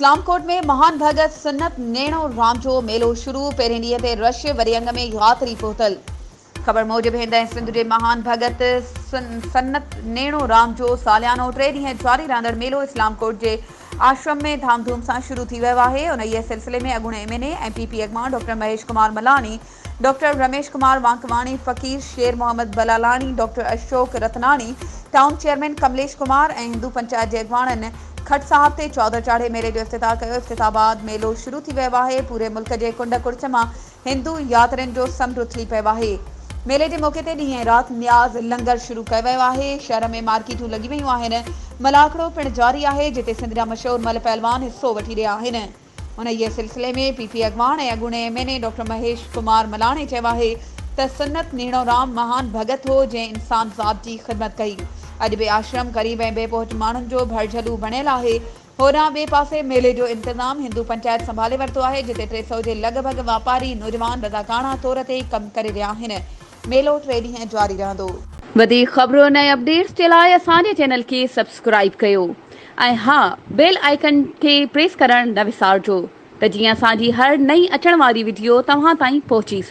इस्लाम कोट में महान भगत सन्नत नेणो राम जो मेलो शुरू। पहिरें ॾींहं ते रश वरी अंग में यात्री पहुतल। ख़बर मूजिब हिंद सिंध के महान भगत सन्नत नेणो राम जो सालियानो 3 ॾींहं जारी रहंदड़ मेलो इस्लाम कोट के आश्रम में धामधूम से शुरू थी वियो आहे। उन सिलसिले में अॻूणे MNA MPP अॻवान doctor Mahesh Kumar Malani, doctor Ramesh Kumar Vankwani, Faqir Sher Mohammad Balalani, doctor Ashok Ratnani, town chairman Kamlesh Kumar और हिंदू पंचायत के अॻवाननि खट साहब ते चौधर चाढ़े मेले जो इफ्तिताह किया। इफ्तिताह बाद मेलो शुरू थी वियो आहे। पूरे मुल्क के कुंड कुर्च में हिंदू यात्रियों जो समुंड उथली पियो आहे। मेले के मौके ते ॾींहं रात न्याज़ लंगर शुरू किया वियो आहे। शहर में मार्केटूं लगी वयूं आहिनि। मलाखड़ो पिण जारी है, जिते सिंध जा मशहूर मल पहलवान हिस्सो वठी रहिया आहिनि। उन सिलसिले में PP अॻवान ऐं अॻूणे MNA डॉक्टर महेश कुमार मलानी चयो आहे त सन्नत नेणो राम महान भगत हो जैं इंसान ज़ात की ख़िदमत कई। अज भी आश्रम गरीब ऐं बेपहुच माण्हुनि जो भरझलू बणियल आहे। होरां ॿिए पासे मेले जो इंतज़ाम हिंदू पंचायत संभाले वरितो आहे, जिते 300 के लगभग वापारी नौजवान रज़ाकाना तौर ते कम करे रहिया आहिनि। मेलो 3 ॾींहं जारी रहंदो। वधीक ख़बरुनि ऐं अपडेट्स के लिए असांजे चैनल के सब्सक्राइब कयो ऐं हाँ, बेल आइकन के प्रेस करण न विसारजो त जीअं असांजी हर नई अचण वारी वीडियो तव्हां ताईं पहुची सघे।